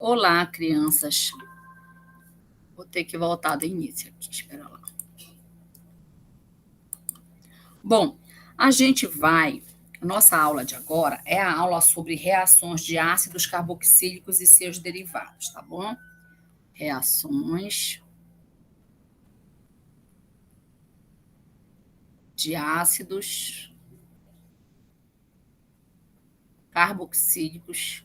Olá, crianças. Vou ter que voltar do início aqui, espera lá. Bom, nossa aula de agora é a aula sobre reações de ácidos carboxílicos e seus derivados, tá bom? Reações de ácidos carboxílicos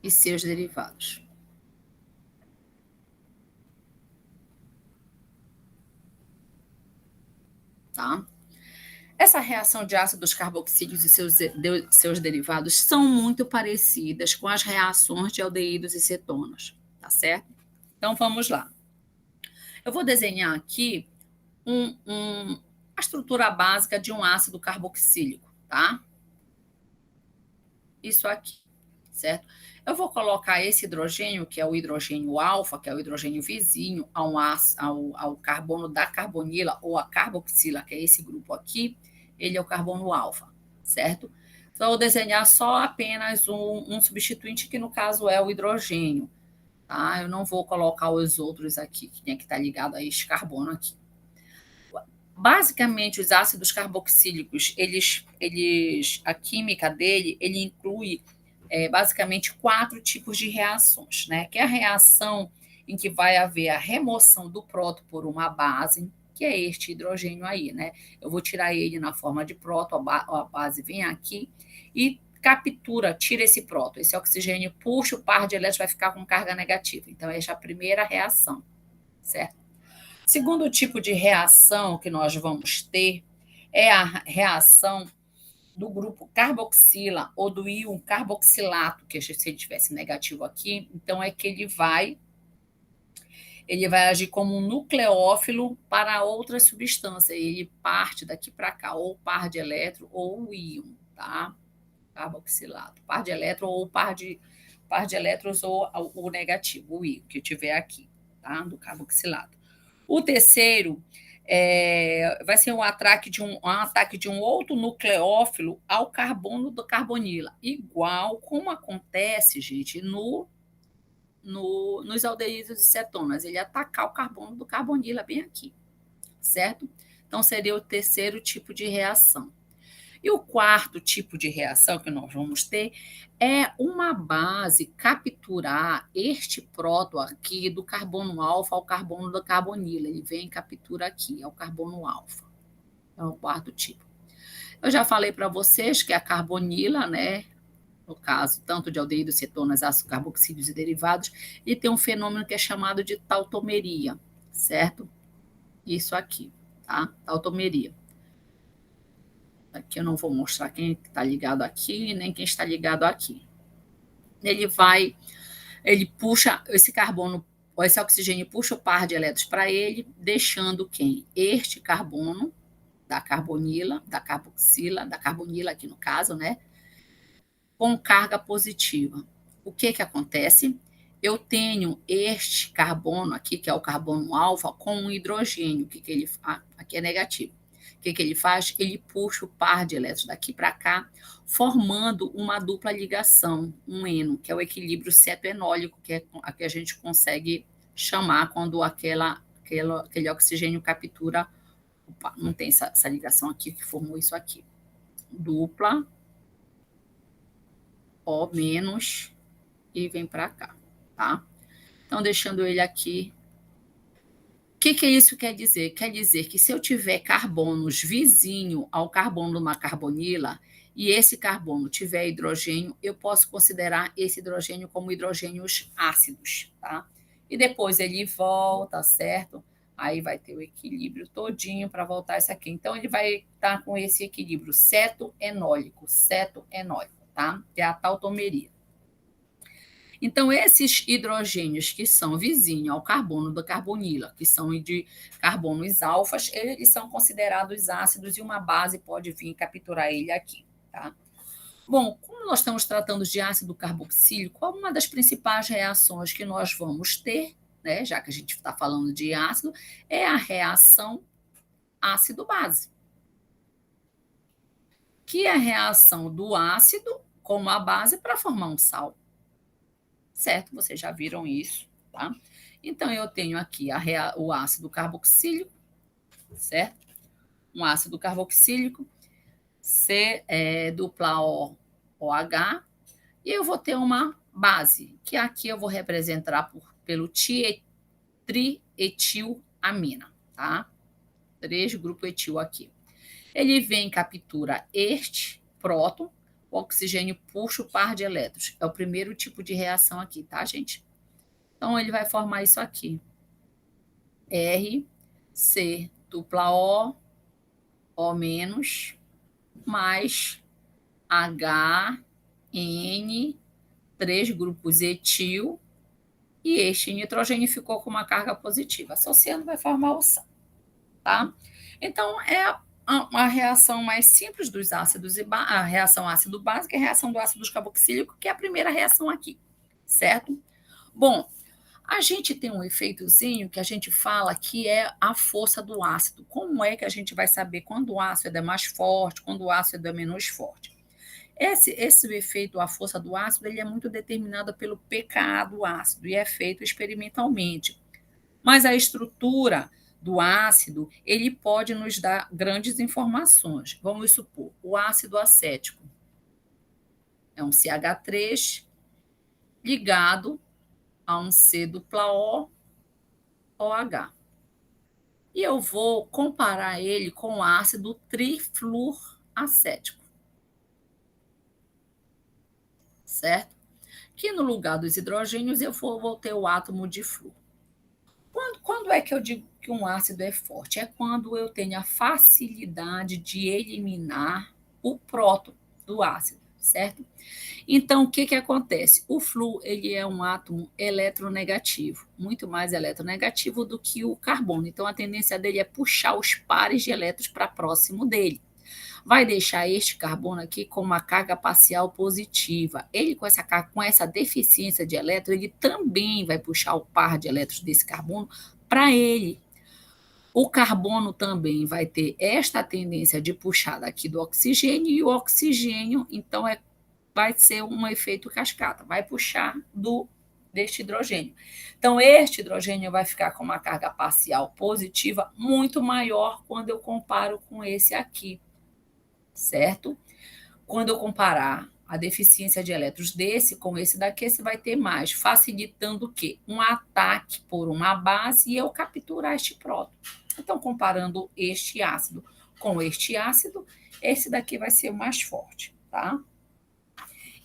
e seus derivados. Tá? Essa reação de ácidos carboxílicos e seus derivados são muito parecidas com as reações de aldeídos e cetonas, tá certo? Então vamos lá. Eu vou desenhar aqui a estrutura básica de um ácido carboxílico, tá? Isso aqui, certo? Eu vou colocar esse hidrogênio, que é o hidrogênio alfa, que é o hidrogênio vizinho, ao carbono da carbonila, ou a carboxila, que é esse grupo aqui, ele é o carbono alfa, certo? Então, eu vou desenhar só apenas um substituinte, que no caso é o hidrogênio, tá? Eu não vou colocar os outros aqui, que tem que estar ligado a esse carbono aqui. Basicamente, os ácidos carboxílicos, a química dele, ele inclui basicamente 4 tipos de reações, né? Que é a reação em que vai haver a remoção do próton por uma base, que é este hidrogênio aí, né? Eu vou tirar ele na forma de próton, a base vem aqui e captura, tira esse próton. Esse oxigênio puxa, o par de elétrons vai ficar com carga negativa. Então, essa é a primeira reação, certo? Segundo tipo de reação que nós vamos ter é a reação do grupo carboxila ou do íon carboxilato, que se ele tivesse negativo aqui, então é que ele vai agir como um nucleófilo para outra substância, ele parte daqui para cá, ou par de elétron ou o íon, tá? Carboxilato, par de elétron ou par de elétrons ou o negativo, o íon que eu tiver aqui, tá? Do carboxilato. O terceiro vai ser um ataque de um outro nucleófilo ao carbono do carbonila, igual como acontece, gente, nos aldeídos e cetonas. Ele atacar o carbono do carbonila bem aqui, certo? Então, seria o terceiro tipo de reação. E o quarto tipo de reação que nós vamos ter é uma base capturar este próton aqui do carbono alfa ao carbono da carbonila. Ele vem e captura aqui, é o carbono alfa. É o quarto tipo. Eu já falei para vocês que a carbonila, né, no caso, tanto de aldeídos, cetonas, ácidos carboxílicos e derivados, e tem um fenômeno que é chamado de tautomeria, certo? Isso aqui, tá? Tautomeria. Aqui eu não vou mostrar quem está ligado aqui, nem quem está ligado aqui. Ele puxa esse carbono, esse oxigênio puxa o par de elétrons para ele, deixando quem? Este carbono da carbonila, da carboxila, da carbonila aqui no caso, né? Com carga positiva. O que acontece? Eu tenho este carbono aqui, que é o carbono alfa, com um hidrogênio, que ele aqui é negativo. O que ele faz? Ele puxa o par de elétrons daqui para cá, formando uma dupla ligação, um eno, que é o equilíbrio cetoenólico, que é a que a gente consegue chamar quando aquele oxigênio captura. Opa, não tem essa ligação aqui que formou isso aqui. Dupla O menos e vem para cá, tá? Então, deixando ele aqui. O que isso quer dizer? Quer dizer que se eu tiver carbonos vizinho ao carbono de uma carbonila e esse carbono tiver hidrogênio, eu posso considerar esse hidrogênio como hidrogênios ácidos, tá? E depois ele volta, certo? Aí vai ter o equilíbrio todinho para voltar isso aqui. Então, ele vai estar com esse equilíbrio cetoenólico, tá? Que é a tautomeria. Então, esses hidrogênios que são vizinhos ao carbono da carbonila, que são de carbonos alfas, eles são considerados ácidos e uma base pode vir capturar ele aqui, tá? Bom, como nós estamos tratando de ácido carboxílico, uma das principais reações que nós vamos ter, né, já que a gente está falando de ácido, é a reação ácido-base. que é a reação do ácido com a base para formar um sal. Certo? Vocês já viram isso, tá? Então, eu tenho aqui o ácido carboxílico, certo? Um ácido carboxílico, C dupla O, OH, e eu vou ter uma base, que aqui eu vou representar pelo trietilamina, tá? 3 grupo etil aqui. Ele vem e captura este próton, o oxigênio puxa o par de elétrons. É o primeiro tipo de reação aqui, tá, gente? Então, ele vai formar isso aqui. R, C, dupla O, O menos, mais H, N, 3 grupos etil, e este nitrogênio ficou com uma carga positiva. Associando vai formar o sal, tá? Então, é a reação mais simples dos ácidos, a reação ácido-básica é a reação do ácido carboxílico, que é a primeira reação aqui, certo? Bom, a gente tem um efeitozinho que a gente fala que é a força do ácido. Como é que a gente vai saber quando o ácido é mais forte, quando o ácido é menos forte? Esse efeito, a força do ácido, ele é muito determinado pelo pKa do ácido e é feito experimentalmente. Mas a estrutura do ácido, ele pode nos dar grandes informações. Vamos supor, o ácido acético é um CH3 ligado a um C dupla O, OH. E eu vou comparar ele com o ácido trifluoracético, certo? Que no lugar dos hidrogênios eu vou ter o átomo de flúor. Quando é que eu digo que um ácido é forte? É quando eu tenho a facilidade de eliminar o próton do ácido, certo? Então, o que, que acontece? O flúor ele é um átomo eletronegativo, muito mais eletronegativo do que o carbono. Então, a tendência dele é puxar os pares de elétrons para próximo dele. Vai deixar este carbono aqui com uma carga parcial positiva. Ele, com essa deficiência de elétrons, ele também vai puxar o par de elétrons desse carbono para ele. O carbono também vai ter esta tendência de puxar daqui do oxigênio, e o oxigênio, então, vai ser um efeito cascata, vai puxar deste hidrogênio. Então, este hidrogênio vai ficar com uma carga parcial positiva muito maior quando eu comparo com esse aqui, certo? Quando eu comparar a deficiência de elétrons desse com esse daqui, você vai ter mais, facilitando o quê? Um ataque por uma base e eu capturar este próton. Então, comparando este ácido com este ácido, esse daqui vai ser o mais forte, tá?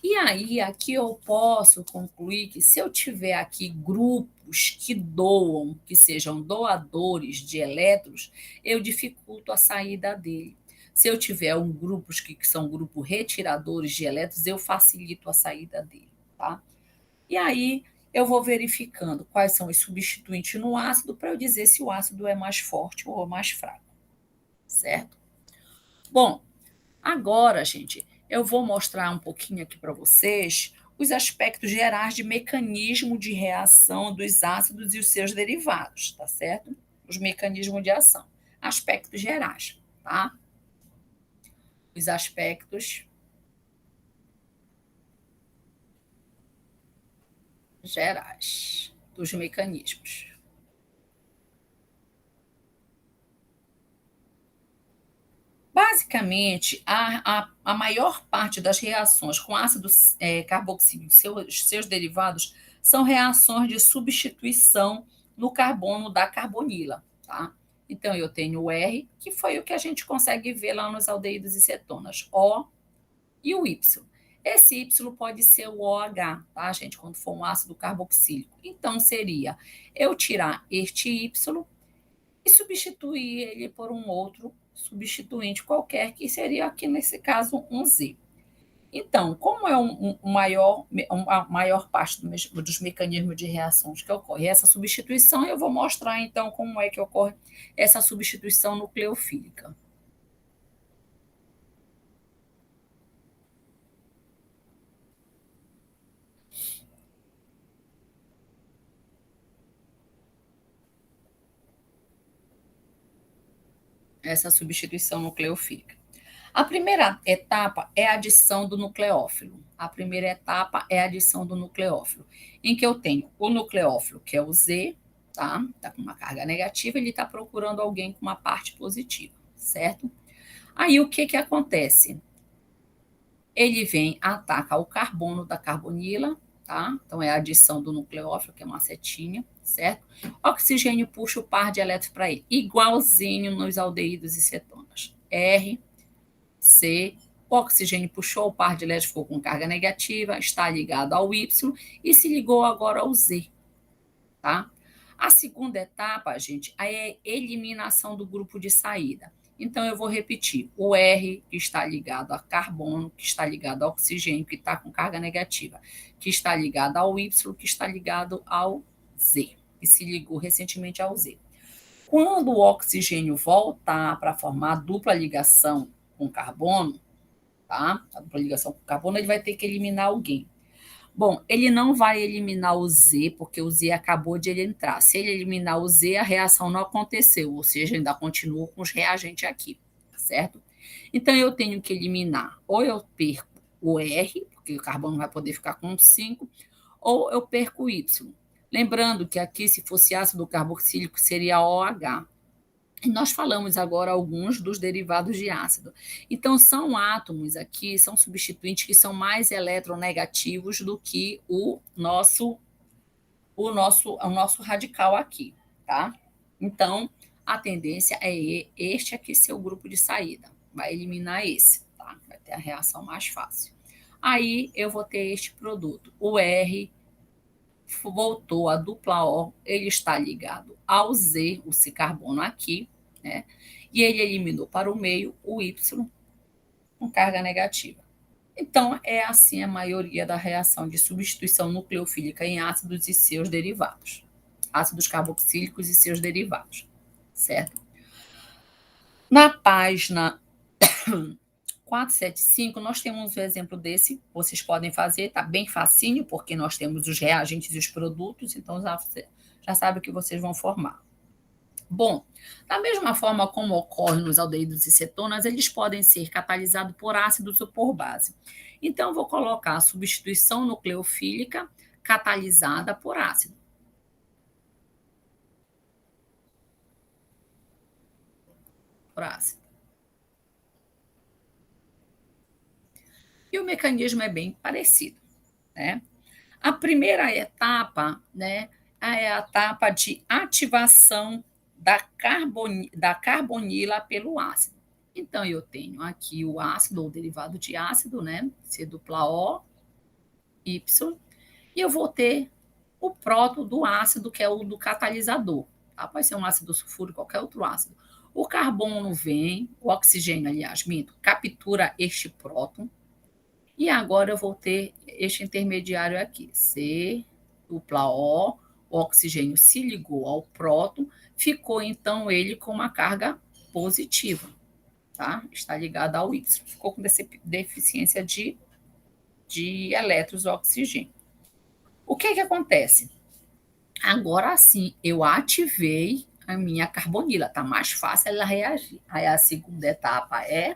E aí, aqui eu posso concluir que se eu tiver aqui grupos que doam, que sejam doadores de elétrons, eu dificulto a saída dele. Se eu tiver grupos que são grupos retiradores de elétrons, eu facilito a saída dele, tá? E aí eu vou verificando quais são os substituintes no ácido para eu dizer se o ácido é mais forte ou mais fraco, certo? Bom, agora, gente, eu vou mostrar um pouquinho aqui para vocês os aspectos gerais de mecanismo de reação dos ácidos e os seus derivados, tá certo? Os mecanismos de ação. Aspectos gerais, tá? Os aspectos gerais dos mecanismos. Basicamente, a maior parte das reações com ácido carboxílico e seus derivados são reações de substituição no carbono da carbonila. Tá? Então, eu tenho o R, que foi o que a gente consegue ver lá nos aldeídos e cetonas, O e o Y. Esse Y pode ser o OH, tá, gente? Quando for um ácido carboxílico. Então, seria eu tirar este Y e substituir ele por um outro substituinte qualquer, que seria aqui nesse caso um Z. Então, como é a maior parte dos mecanismos de reações que ocorre essa substituição, eu vou mostrar então como é que ocorre essa substituição nucleofílica. Essa substituição nucleofílica. A primeira etapa é a adição do nucleófilo. A primeira etapa é a adição do nucleófilo, em que eu tenho o nucleófilo, que é o Z, tá? Tá com uma carga negativa, ele está procurando alguém com uma parte positiva, certo? Aí o que que acontece? Ele vem, ataca o carbono da carbonila, tá? Então é a adição do nucleófilo, que é uma setinha, certo? Oxigênio puxa o par de elétrons para ele, igualzinho nos aldeídos e cetonas. R, C, o oxigênio puxou o par de elétrons, ficou com carga negativa, está ligado ao Y e se ligou agora ao Z, tá? A segunda etapa, gente, é a eliminação do grupo de saída. Então, eu vou repetir. O R, que está ligado a carbono, que está ligado ao oxigênio, que está com carga negativa, que está ligado ao Y, que está ligado ao Z, e se ligou recentemente ao Z. Quando o oxigênio voltar para formar a dupla ligação com carbono, tá? A dupla ligação com carbono, ele vai ter que eliminar alguém. Bom, ele não vai eliminar o Z, porque o Z acabou de ele entrar. Se ele eliminar o Z, a reação não aconteceu, ou seja, ainda continua com os reagentes aqui, certo? Então, eu tenho que eliminar, ou eu perco o R, porque o carbono vai poder ficar com 5, ou eu perco o Y. Lembrando que aqui, se fosse ácido carboxílico, seria OH. Nós falamos agora alguns dos derivados de ácido. Então, são átomos aqui, são substituintes que são mais eletronegativos do que o nosso radical aqui, tá? Então, a tendência é este aqui ser o grupo de saída. Vai eliminar esse, tá? Vai ter a reação mais fácil. Aí, eu vou ter este produto. O R voltou a dupla O, ele está ligado ao Z, o C-carbono aqui, né? E ele eliminou para o meio o Y com carga negativa. Então, é assim a maioria da reação de substituição nucleofílica em ácidos e seus derivados. Ácidos carboxílicos e seus derivados, certo? Na página 475, nós temos um exemplo desse, vocês podem fazer, está bem facinho, porque nós temos os reagentes e os produtos, então já sabe o que vocês vão formar. Bom, da mesma forma como ocorre nos aldeídos e cetonas, eles podem ser catalisados por ácidos ou por base. Então, eu vou colocar a substituição nucleofílica catalisada por ácido. Por ácido. E o mecanismo é bem parecido, né? A primeira etapa, né, é a etapa de ativação da carbonila pelo ácido. Então, eu tenho aqui o ácido, ou derivado de ácido, né, C dupla O, Y, e eu vou ter o próton do ácido, que é o do catalisador. Tá? Pode ser um ácido sulfúrico, qualquer outro ácido. O carbono vem, o oxigênio, aliás, minto, captura este próton, e agora eu vou ter este intermediário aqui, C dupla o oxigênio se ligou ao próton, ficou então ele com uma carga positiva, tá? Está ligado ao Y, ficou com deficiência de elétrons do oxigênio. O que que acontece? Agora sim, eu ativei a minha carbonila, tá mais fácil ela reagir. Aí a segunda etapa é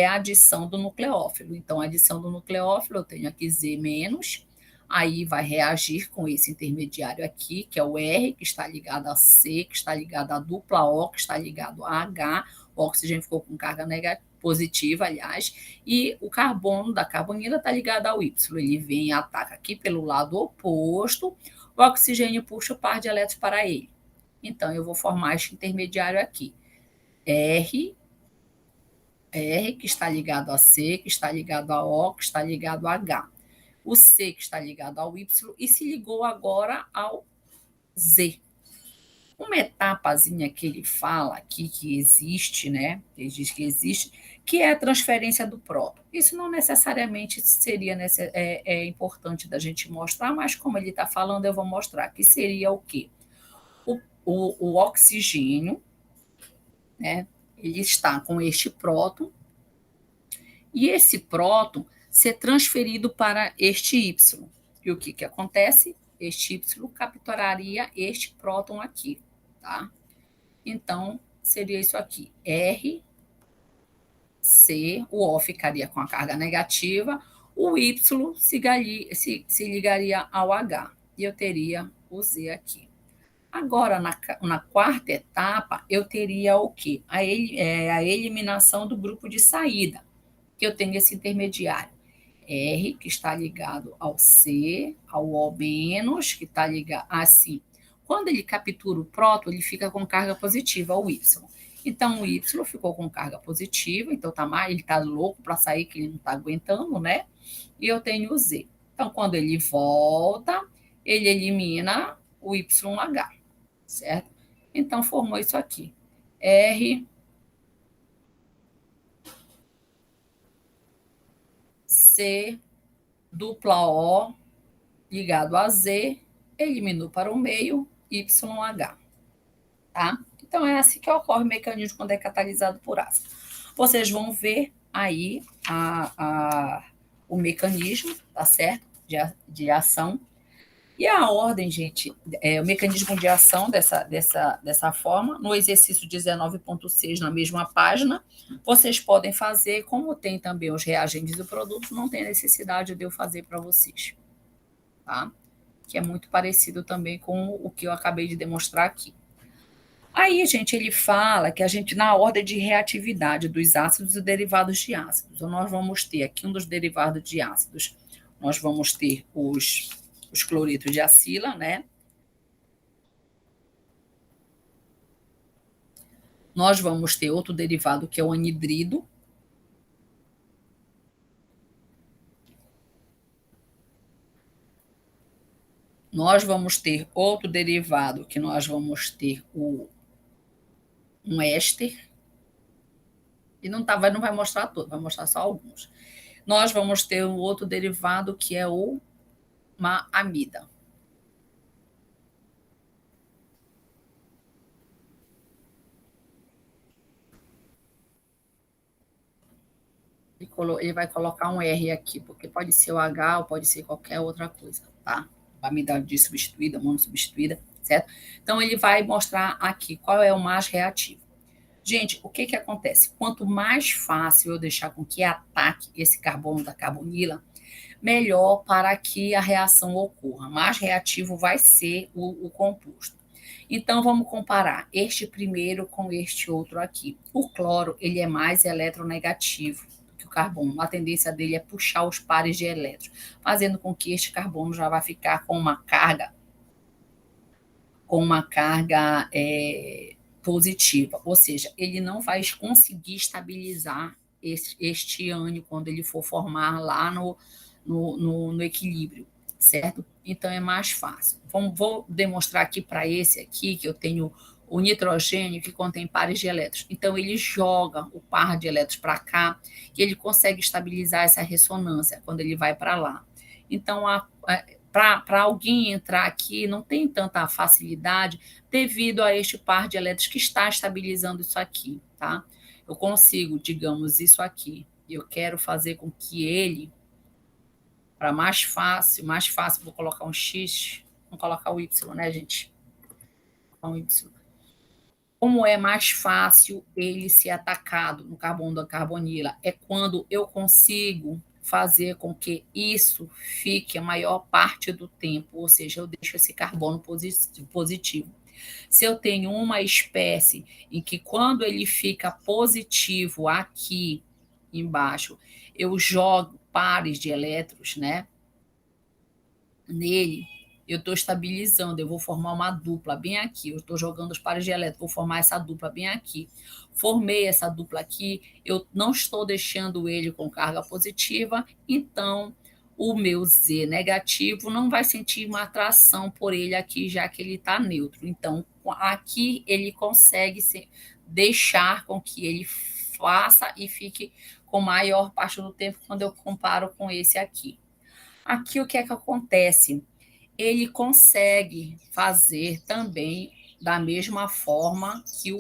a adição do nucleófilo. Então, a adição do nucleófilo, eu tenho aqui Z menos, aí vai reagir com esse intermediário aqui, que é o R, que está ligado a C, que está ligado a dupla O, que está ligado a H, o oxigênio ficou com carga negativa, positiva, aliás, e o carbono da carbonila está ligado ao Y. Ele vem e ataca aqui pelo lado oposto, o oxigênio puxa o par de elétrons para ele. Então, eu vou formar este intermediário aqui. R, que está ligado a C, que está ligado a O, que está ligado a H. O C, que está ligado ao Y, e se ligou agora ao Z. Uma etapazinha que ele fala aqui que existe, né? Ele diz que existe, que é a transferência do próton. Isso não necessariamente seria importante da gente mostrar, mas como ele está falando, eu vou mostrar que seria o quê? O oxigênio, né? Ele está com este próton, e esse próton ser transferido para este Y. E o que acontece? Este Y capturaria este próton aqui, tá? Então, seria isso aqui, R, C, o O ficaria com a carga negativa, o Y se ligaria ao H, e eu teria o Z aqui. Agora, na quarta etapa, eu teria o quê? A eliminação do grupo de saída, que eu tenho esse intermediário. R, que está ligado ao C, ao O-, que está ligado assim. Quando ele captura o próton, ele fica com carga positiva, o Y. Então, o Y ficou com carga positiva, então ele está louco para sair, que ele não está aguentando, né? E eu tenho o Z. Então, quando ele volta, ele elimina o YH, certo? Então, formou isso aqui. R, C, dupla O, ligado a Z, eliminou para o meio, YH. Tá? Então, é assim que ocorre o mecanismo quando é catalisado por ácido. Vocês vão ver aí o mecanismo, tá certo? De ação. E a ordem, gente, o mecanismo de ação dessa forma, no exercício 19.6, na mesma página, vocês podem fazer, como tem também os reagentes do produto, não tem necessidade de eu fazer para vocês, tá? Que é muito parecido também com o que eu acabei de demonstrar aqui. Aí, gente, ele fala que a gente, na ordem de reatividade dos ácidos e derivados de ácidos, então nós vamos ter aqui um dos derivados de ácidos, nós vamos ter os cloretos de acila, né? Nós vamos ter outro derivado que é o anidrido. Nós vamos ter outro derivado que nós vamos ter um éster. E não vai mostrar todo, vai mostrar só alguns. Nós vamos ter um outro derivado que é uma amida. Ele vai colocar um R aqui, porque pode ser o H ou pode ser qualquer outra coisa, tá? Amida substituída, monossubstituída, certo? Então, ele vai mostrar aqui qual é o mais reativo. Gente, o que acontece? Quanto mais fácil eu deixar com que ataque esse carbono da carbonila, melhor para que a reação ocorra. Mais reativo vai ser o composto. Então, vamos comparar este primeiro com este outro aqui. O cloro, ele é mais eletronegativo do que o carbono. A tendência dele é puxar os pares de elétrons, fazendo com que este carbono já vai ficar com uma carga positiva, ou seja, ele não vai conseguir estabilizar este ânion quando ele for formar lá no equilíbrio, certo? Então é mais fácil. Vou demonstrar aqui para esse aqui, que eu tenho o nitrogênio que contém pares de elétrons. Então ele joga o par de elétrons para cá e ele consegue estabilizar essa ressonância quando ele vai para lá. Então, para alguém entrar aqui, não tem tanta facilidade devido a este par de elétrons que está estabilizando isso aqui, tá? Eu consigo, digamos, isso aqui. Eu quero fazer com que ele, para mais fácil, vou colocar um X, vamos colocar o Y, né, gente? Um Y. Como é mais fácil ele ser atacado no carbono da carbonila? É quando eu consigo fazer com que isso fique a maior parte do tempo, ou seja, eu deixo esse carbono positivo. Se eu tenho uma espécie em que quando ele fica positivo aqui embaixo, eu jogo pares de elétrons, né, nele, eu estou estabilizando, eu vou formar uma dupla bem aqui, eu estou jogando os pares de elétrons, vou formar essa dupla bem aqui. Formei essa dupla aqui, eu não estou deixando ele com carga positiva, então o meu Z negativo não vai sentir uma atração por ele aqui, já que ele está neutro. Então, aqui ele consegue deixar com que ele faça e fique com maior parte do tempo quando eu comparo com esse aqui. Aqui o que é que acontece? Ele consegue fazer também da mesma forma que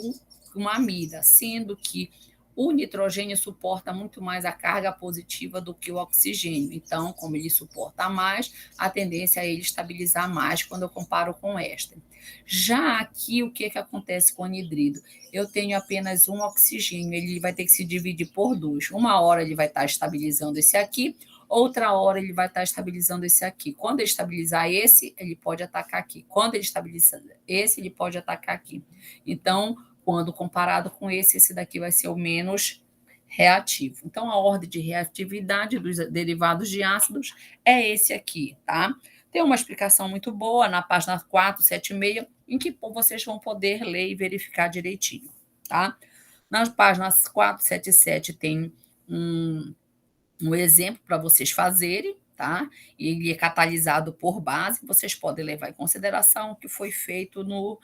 uma amida, sendo que o nitrogênio suporta muito mais a carga positiva do que o oxigênio. Então, como ele suporta mais, a tendência é ele estabilizar mais quando eu comparo com esta. Já aqui, o que acontece com o anidrido? Eu tenho apenas um oxigênio, ele vai ter que se dividir por dois. Uma hora ele vai estar estabilizando esse aqui, outra hora ele vai estar estabilizando esse aqui. Quando ele estabilizar esse, ele pode atacar aqui. Quando ele estabilizar esse, ele pode atacar aqui. Então, quando comparado com esse daqui vai ser o menos reativo. Então, a ordem de reatividade dos derivados de ácidos é esse aqui, tá? Tem uma explicação muito boa na página 476, em que vocês vão poder ler e verificar direitinho, tá? Nas páginas 477 tem um exemplo para vocês fazerem, tá? Ele é catalisado por base, vocês podem levar em consideração o que foi feito no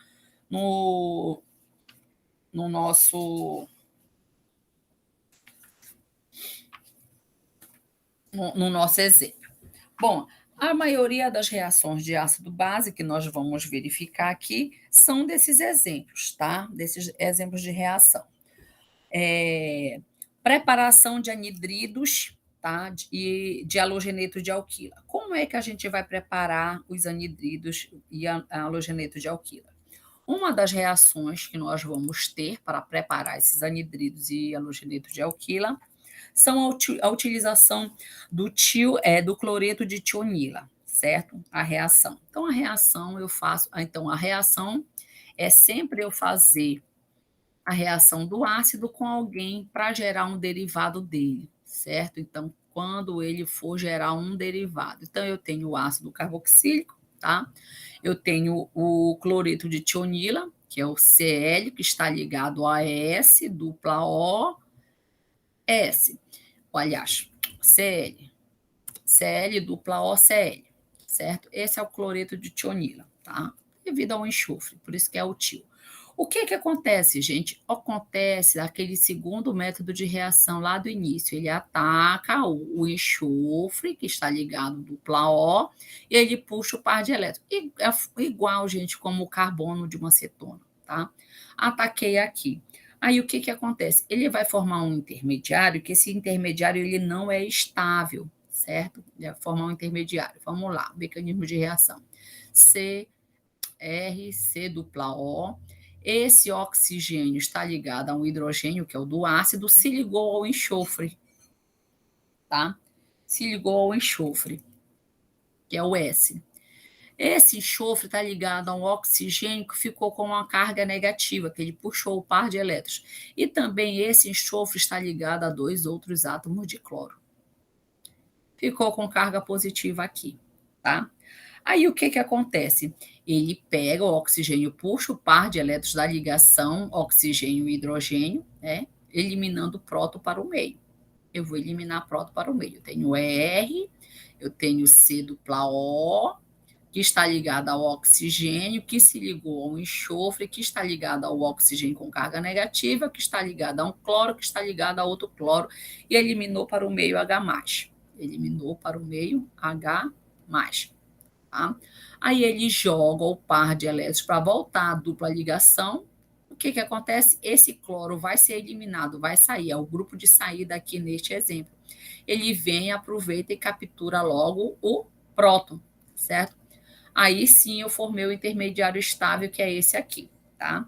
nosso exemplo. Bom, a maioria das reações de ácido base que nós vamos verificar aqui são desses exemplos, tá? Desses exemplos de reação. Preparação de anidridos, tá? De halogeneto de alquila. Como é que a gente vai preparar os anidridos e halogeneto de alquila? Uma das reações que nós vamos ter para preparar esses anidridos e halogeneto de alquila são a utilização do cloreto de tionila, certo? A reação. Então, a reação eu faço. Então, a reação é sempre eu fazer a reação do ácido com alguém para gerar um derivado dele, certo? Então, quando ele for gerar um derivado. Então, eu tenho o ácido carboxílico, tá? Eu tenho o cloreto de tionila, que é o Cl, que está ligado a S, dupla O, S. Aliás, Cl. Cl, dupla OCl, certo? Esse é o cloreto de tionila, tá? Devido ao enxofre, por isso que é o tio. O que acontece, gente? Acontece aquele segundo método de reação lá do início. Ele ataca o enxofre, que está ligado dupla O, e ele puxa o par de elétrons. É igual, gente, como o carbono de uma cetona, tá? Ataquei aqui. Aí o que acontece? Ele vai formar um intermediário, que esse intermediário ele não é estável, certo? Ele vai formar um intermediário. Vamos lá, mecanismo de reação. C dupla O. Esse oxigênio está ligado a um hidrogênio, que é o do ácido, se ligou ao enxofre, tá? Se ligou ao enxofre, que é o S. Esse enxofre está ligado a um oxigênio que ficou com uma carga negativa, que ele puxou o par de elétrons. E também esse enxofre está ligado a dois outros átomos de cloro. Ficou com carga positiva aqui, tá? Aí o que acontece? Ele pega o oxigênio, puxa o par de elétrons da ligação oxigênio e hidrogênio, né? Eliminando o próton para o meio. Eu vou eliminar próton para o meio. Eu tenho R, eu tenho C dupla O, que está ligada ao oxigênio, que se ligou ao enxofre, que está ligada ao oxigênio com carga negativa, que está ligada a um cloro, que está ligada a outro cloro, e eliminou para o meio H+. Eliminou para o meio H+. Tá? Aí ele joga o par de elétrons para voltar à dupla ligação. O que acontece? Esse cloro vai ser eliminado, vai sair, é o grupo de saída aqui neste exemplo. Ele vem, aproveita e captura logo o próton, certo? Aí sim eu formei o intermediário estável, que é esse aqui, tá?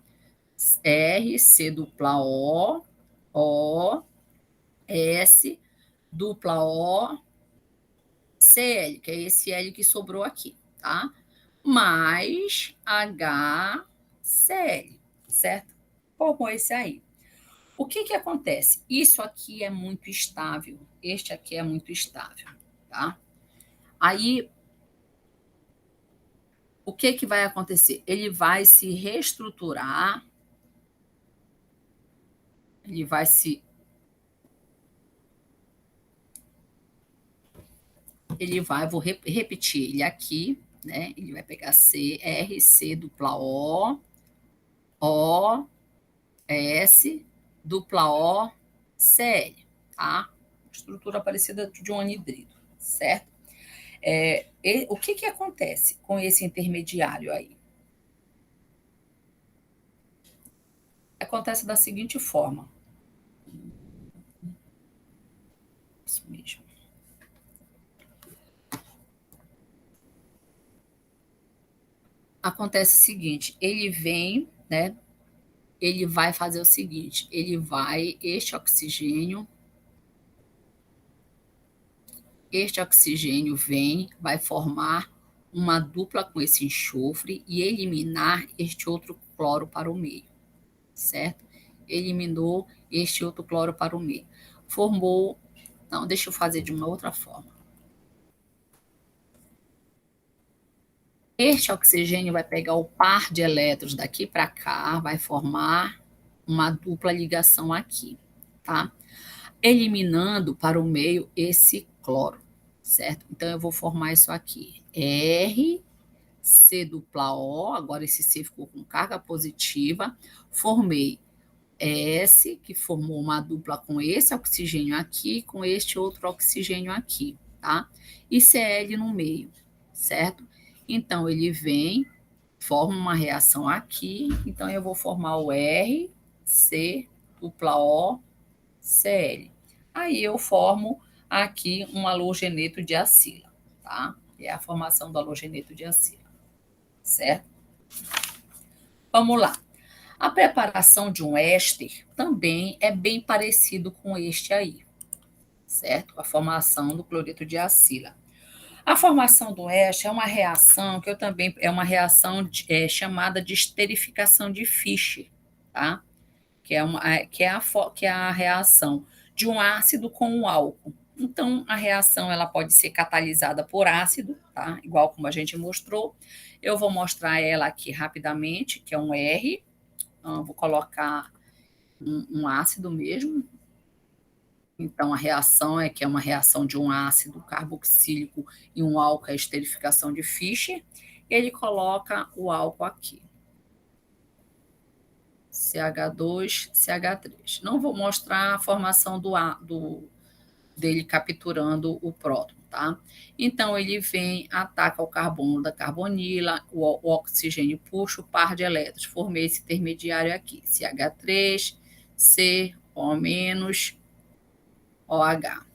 R, C dupla O, S, dupla O, Cl, que é esse L que sobrou aqui, tá? Mais HCl, certo? Formou esse aí. O que acontece? Isso aqui é muito estável, este aqui é muito estável, tá? Aí, o que vai acontecer? Ele vai se reestruturar, ele vai se... vou repetir ele aqui, né? Ele vai pegar C dupla O, S, dupla O, Cl, tá? Estrutura parecida de um anidrido, certo? O que acontece com esse intermediário aí? Acontece da seguinte forma. Isso mesmo. acontece o seguinte, ele vem, né? Ele vai fazer o seguinte, este oxigênio vem, vai formar uma dupla com esse enxofre e eliminar este outro cloro para o meio, certo? Eliminou este outro cloro para o meio. Formou, não, deixa eu fazer de uma outra forma. Este oxigênio vai pegar o par de elétrons daqui para cá, vai formar uma dupla ligação aqui, tá? Eliminando para o meio esse cloro, certo? Então, eu vou formar isso aqui. R, C dupla O, agora esse C ficou com carga positiva. Formei S, que formou uma dupla com esse oxigênio aqui, com este outro oxigênio aqui, tá? E Cl no meio, certo? Então, ele vem, forma uma reação aqui, então eu vou formar o R, C, dupla O, Cl. Aí eu formo aqui um halogeneto de acila, tá? É a formação do halogeneto de acila, certo? Vamos lá. A preparação de um éster também é bem parecido com este aí, certo? A formação do cloreto de acila. A formação do éster é uma reação que eu também é uma reação chamada de esterificação de Fischer, tá? Que é a reação de um ácido com um álcool. Então, a reação ela pode ser catalisada por ácido, tá? Igual como a gente mostrou. Eu vou mostrar ela aqui rapidamente, que é um R. Então, vou colocar um ácido mesmo. Então, a reação é que é uma reação de um ácido carboxílico e um álcool, a esterificação de Fischer. Ele coloca o álcool aqui. CH2, CH3. Não vou mostrar a formação dele capturando o próton, tá? Então, ele vem, ataca o carbono da carbonila, o oxigênio puxa o par de elétrons. Formei esse intermediário aqui, CH3, C, O-, OH.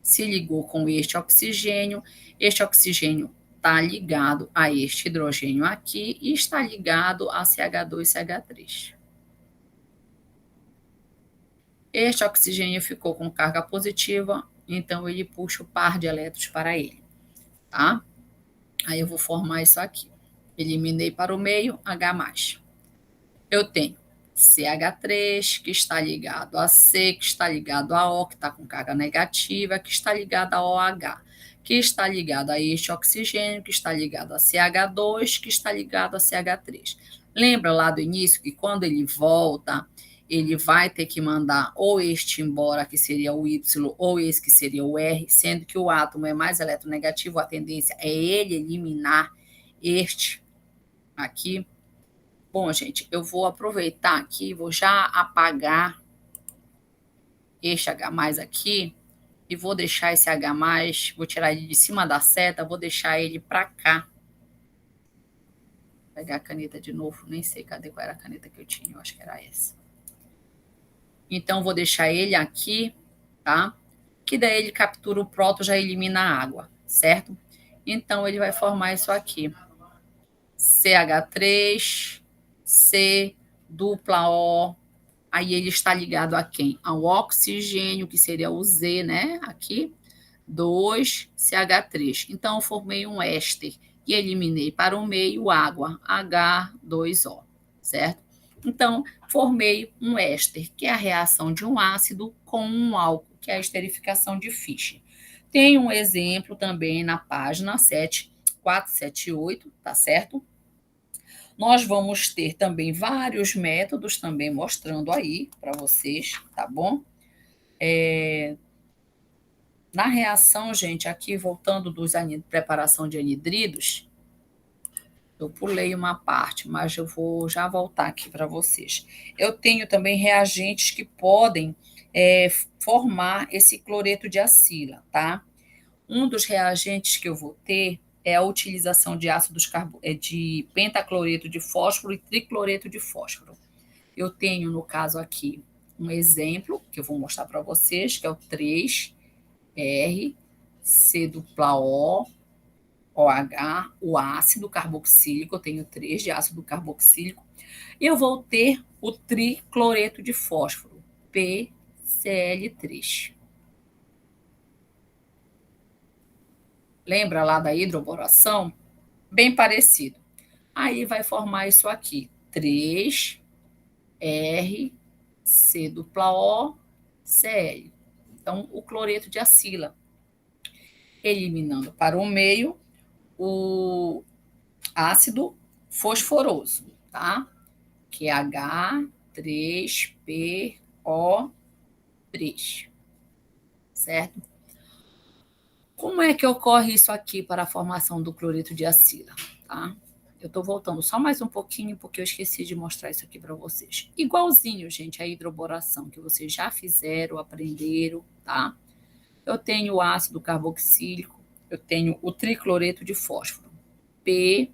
Se ligou com este oxigênio está ligado a este hidrogênio aqui e está ligado a CH2, CH3. Este oxigênio ficou com carga positiva, então ele puxa o par de elétrons para ele, tá? Aí eu vou formar isso aqui. Eliminei para o meio, H+. Eu tenho CH3, que está ligado a C, que está ligado a O, que está com carga negativa, que está ligado a OH, que está ligado a este oxigênio, que está ligado a CH2, que está ligado a CH3. Lembra lá do início que quando ele volta, ele vai ter que mandar ou este embora, que seria o Y, ou esse, que seria o R, sendo que o átomo é mais eletronegativo, a tendência é ele eliminar este aqui. Bom, gente, eu vou aproveitar aqui, vou já apagar este H+ aqui e vou deixar esse H+, vou tirar ele de cima da seta, vou deixar ele para cá. Vou pegar a caneta de novo, nem sei cadê qual era a caneta que eu tinha, eu acho que era essa. Então, vou deixar ele aqui, tá? Que daí ele captura o próton, já elimina a água, certo? Então, ele vai formar isso aqui. CH3, C, dupla O. Aí ele está ligado a quem? Ao oxigênio, que seria o Z, né? Aqui, 2CH3. Então, eu formei um éster e eliminei para o meio água, H2O, certo? Então, formei um éster, que é a reação de um ácido com um álcool, que é a esterificação de Fischer. Tem um exemplo também na página 478, tá certo? Nós vamos ter também vários métodos também mostrando aí para vocês, tá bom? Na reação, gente, aqui voltando dos preparação de anidridos, eu pulei uma parte, mas eu vou já voltar aqui para vocês. Eu tenho também reagentes que podem formar esse cloreto de acila, tá? Um dos reagentes que eu vou ter é a utilização de ácidos de pentacloreto de fósforo e tricloreto de fósforo. Eu tenho, no caso aqui, um exemplo que eu vou mostrar para vocês, que é o 3R, C dupla O, OH, o ácido carboxílico, eu tenho 3 de ácido carboxílico, e eu vou ter o tricloreto de fósforo, PCl3. Lembra lá da hidroboração? Bem parecido. Aí vai formar isso aqui, 3RC+O, Cl. Então, o cloreto de acila. Eliminando para o meio o ácido fosforoso, tá? Que é H3PO3, certo? Como é que ocorre isso aqui para a formação do cloreto de acila, tá? Eu estou voltando só mais um pouquinho, porque eu esqueci de mostrar isso aqui para vocês. Igualzinho, gente, a hidroboração, que vocês já fizeram, aprenderam, tá? Eu tenho o ácido carboxílico, eu tenho o tricloreto de fósforo, P,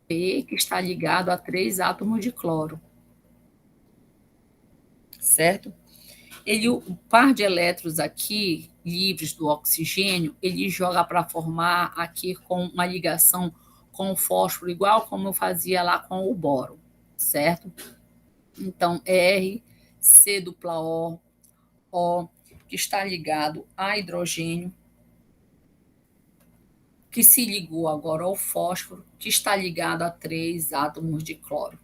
que está ligado a 3 átomos de cloro, certo? O par de elétrons aqui, livres do oxigênio, ele joga para formar aqui com uma ligação com o fósforo, igual como eu fazia lá com o boro, certo? Então, RC+O, que está ligado a hidrogênio, que se ligou agora ao fósforo, que está ligado a 3 átomos de cloro.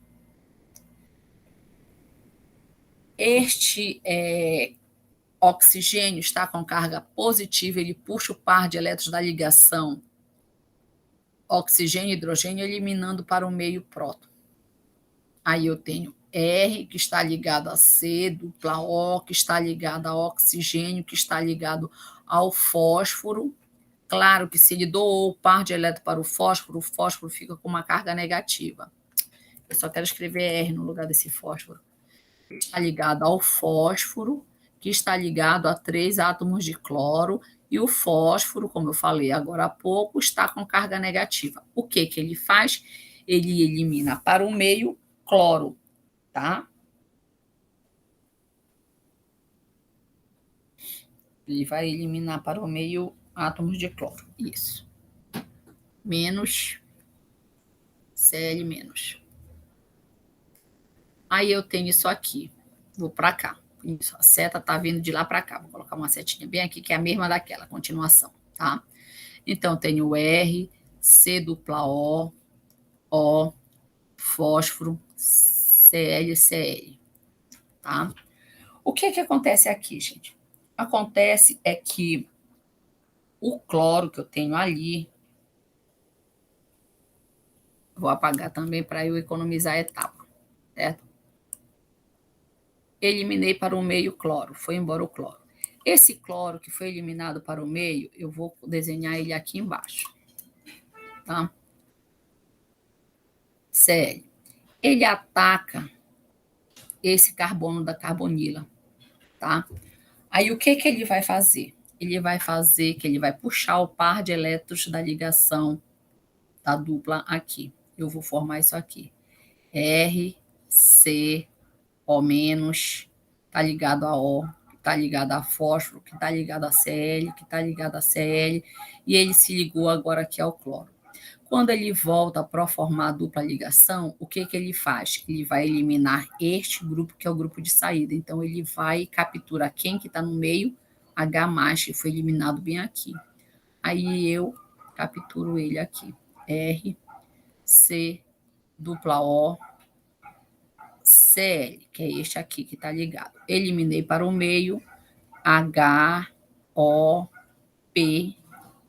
Este oxigênio está com carga positiva, ele puxa o par de elétrons da ligação oxigênio e hidrogênio, eliminando para o meio próton. Aí eu tenho R, que está ligado a C+O, que está ligado a oxigênio, que está ligado ao fósforo. Claro que se ele doou o par de elétrons para o fósforo fica com uma carga negativa. Eu só quero escrever R no lugar desse fósforo. Está ligado ao fósforo, que está ligado a 3 átomos de cloro, e o fósforo, como eu falei agora há pouco, está com carga negativa. O que ele faz? Ele elimina para o meio cloro, tá? Ele vai eliminar para o meio átomos de cloro. Isso. Menos Cl menos. Aí eu tenho isso aqui. Vou para cá. Isso, a seta está vindo de lá para cá. Vou colocar uma setinha bem aqui, que é a mesma daquela, continuação, tá? Então, tenho R, C+O, O, fósforo, Cl, tá? O que acontece aqui, gente? Acontece é que o cloro que eu tenho ali, vou apagar também para eu economizar a etapa, certo? Eliminei para o meio cloro, foi embora o cloro. Esse cloro que foi eliminado para o meio, eu vou desenhar ele aqui embaixo, tá? Cl. Ele ataca esse carbono da carbonila, tá? Aí o que ele vai fazer? Ele vai fazer que ele vai puxar o par de elétrons da ligação da dupla aqui. Eu vou formar isso aqui. R, C, O menos, tá ligado a O, que tá ligado a fósforo, que tá ligado a Cl, que tá ligado a Cl, e ele se ligou agora aqui ao cloro. Quando ele volta para formar a dupla ligação, o que ele faz? Ele vai eliminar este grupo, que é o grupo de saída. Então, ele vai capturar quem que está no meio, H+, que foi eliminado bem aqui. Aí eu capturo ele aqui. R, C, O, Cl, que é este aqui que está ligado. Eliminei para o meio, H, O, P,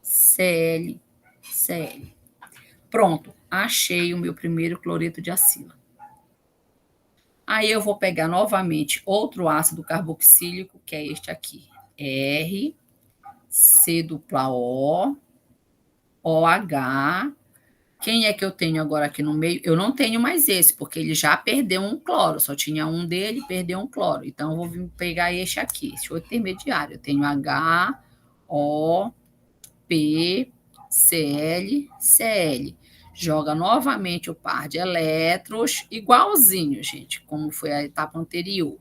Cl. Pronto, achei o meu primeiro cloreto de acila. Aí eu vou pegar novamente outro ácido carboxílico, que é este aqui. R, C+O, OH. Quem é que eu tenho agora aqui no meio? Eu não tenho mais esse, porque ele já perdeu um cloro. Só tinha um dele, perdeu um cloro. Então, eu vou pegar este aqui, esse outro intermediário. Eu tenho H, O, P, Cl. Joga novamente o par de elétrons, igualzinho, gente, como foi a etapa anterior.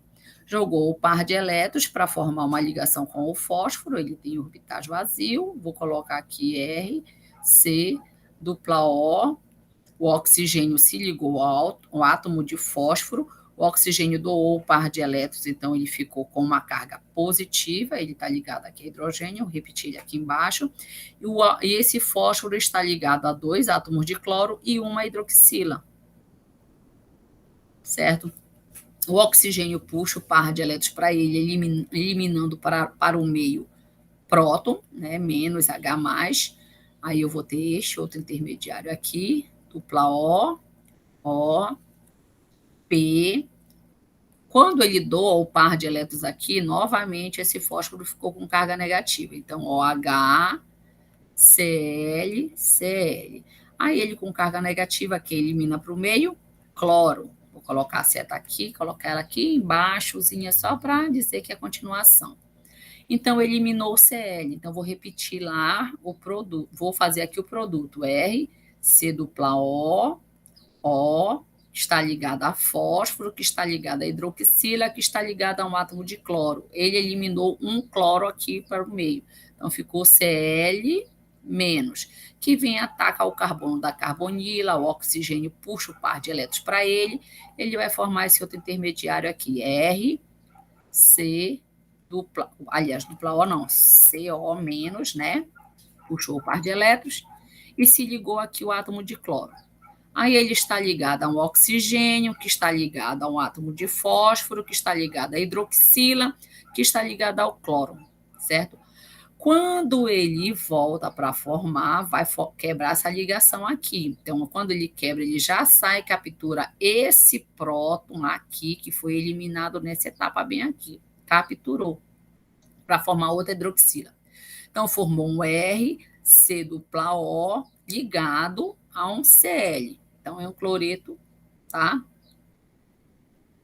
Jogou o par de elétrons para formar uma ligação com o fósforo, ele tem orbitais vazio, vou colocar aqui R, C, dupla O, o oxigênio se ligou ao átomo de fósforo, o oxigênio doou o par de elétrons, então ele ficou com uma carga positiva, ele está ligado aqui a hidrogênio, vou repetir ele aqui embaixo, e esse fósforo está ligado a 2 átomos de cloro e uma hidroxila, certo? O oxigênio puxa o par de elétrons para ele, eliminando para o meio próton, né, menos H+, aí eu vou ter este outro intermediário aqui, dupla O, P. Quando ele doa o par de elétrons aqui, novamente esse fósforo ficou com carga negativa. Então, OH, Cl, Cl. Aí ele com carga negativa aqui elimina para o meio, cloro. Vou colocar a seta aqui, colocar ela aqui embaixozinha só para dizer que é a continuação. Então, eliminou o Cl. Então, vou repetir lá o produto. Vou fazer aqui o produto. R, C dupla O, está ligado a fósforo, que está ligado a hidroxila, que está ligado a um átomo de cloro. Ele eliminou um cloro aqui para o meio. Então, ficou Cl-, que vem ataca o carbono da carbonila, o oxigênio puxa o par de elétrons para ele vai formar esse outro intermediário aqui, R, C, dupla O não, CO-, né? Puxou o par de elétrons e se ligou aqui o átomo de cloro. Aí ele está ligado a um oxigênio, que está ligado a um átomo de fósforo, que está ligado à hidroxila, que está ligado ao cloro, certo? Quando ele volta para formar, vai quebrar essa ligação aqui. Então, quando ele quebra, ele já sai e captura esse próton aqui, que foi eliminado nessa etapa bem aqui. Capturou para formar outra hidroxila. Então, formou um R, C dupla O, ligado a um Cl. Então, é um cloreto, tá?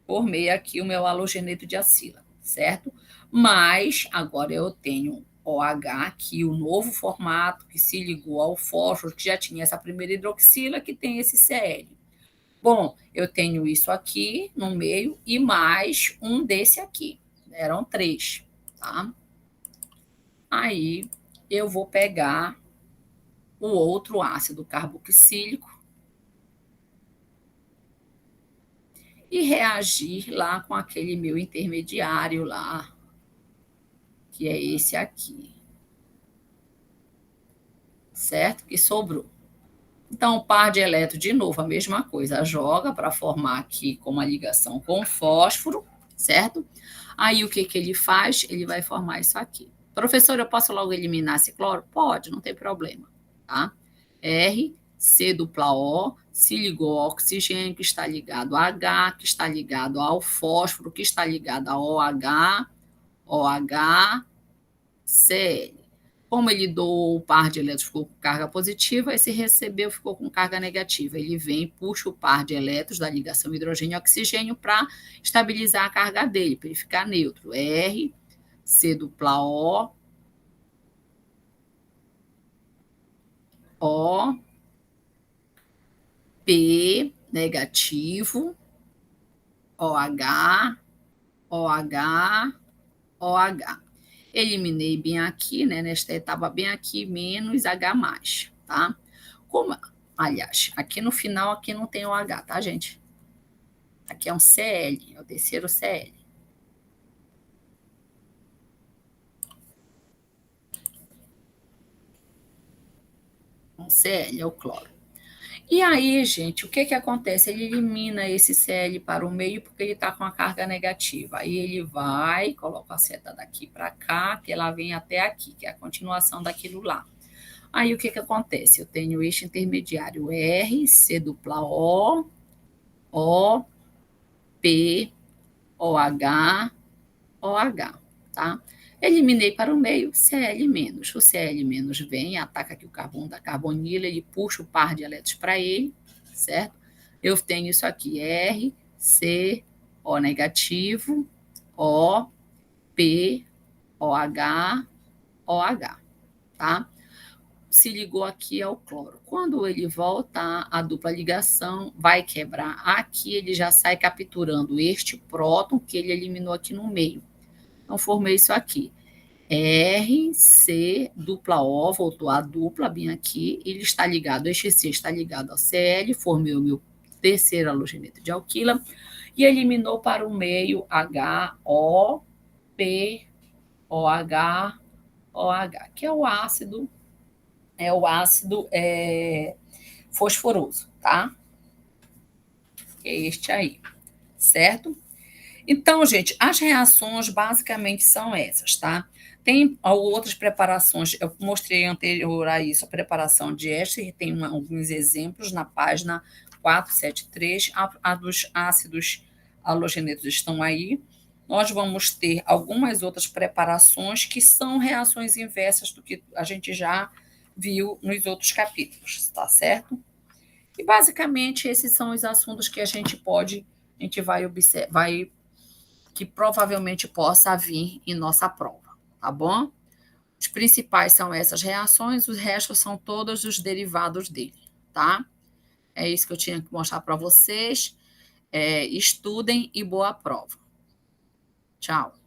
Formei aqui o meu halogeneto de acila, certo? Mas, agora eu tenho OH aqui, o novo formato, que se ligou ao fósforo, que já tinha essa primeira hidroxila, que tem esse Cl. Bom, eu tenho isso aqui no meio e mais um desse aqui. Eram 3, tá? Aí, eu vou pegar o outro ácido carboxílico e reagir lá com aquele meu intermediário lá, que é esse aqui, certo? Que sobrou. Então, o par de elétrons, de novo, a mesma coisa, joga para formar aqui com uma ligação com o fósforo, certo? Aí, o que ele faz? Ele vai formar isso aqui. Professor, eu posso logo eliminar esse cloro? Pode, não tem problema, tá? R, C dupla O, se ligou ao oxigênio, que está ligado a H, que está ligado ao fósforo, que está ligado a OH, Cl. Como ele doou o par de elétrons, ficou com carga positiva, esse recebeu, ficou com carga negativa. Ele vem, puxa o par de elétrons da ligação hidrogênio-oxigênio para estabilizar a carga dele, para ele ficar neutro. R, C dupla O, P negativo, OH, OH, OH. Eliminei bem aqui, né, nesta etapa bem aqui, menos H+, tá? Como, aliás, aqui no final, aqui não tem OH, tá, gente? Aqui é um Cl, é o terceiro Cl. Um Cl é o cloro. E aí, gente, o que acontece? Ele elimina esse Cl para o meio porque ele está com a carga negativa. Aí ele vai, coloca a seta daqui para cá, que ela vem até aqui, que é a continuação daquilo lá. Aí o que acontece? Eu tenho este intermediário R, C dupla O, P, OH, OH, tá? Eliminei para o meio, Cl-. O Cl- vem, ataca aqui o carbono da carbonila, ele puxa o par de elétrons para ele, certo? Eu tenho isso aqui, R, C, O negativo, O, P, OH, OH, tá? se ligou aqui ao cloro. Quando ele voltar, a dupla ligação vai quebrar. Aqui ele já sai capturando este próton que ele eliminou aqui no meio. Então, formei isso aqui. R, C, dupla O, voltou a dupla bem aqui. Ele está ligado, este C está ligado ao Cl, formei o meu terceiro halogeneto de alquila e eliminou para o meio H, O, P, OH, OH, que é o ácido fosforoso, tá? É este aí, certo? Então, gente, as reações basicamente são essas, tá? Tem outras preparações, eu mostrei anterior a isso, a preparação de éster, tem alguns exemplos na página 473, a dos ácidos halogenetos estão aí. Nós vamos ter algumas outras preparações que são reações inversas do que a gente já viu nos outros capítulos, tá certo? E basicamente esses são os assuntos que a gente vai observar, que provavelmente possa vir em nossa prova, tá bom? Os principais são essas reações, os restos são todos os derivados dele, tá? É isso que eu tinha que mostrar para vocês. Estudem e boa prova. Tchau.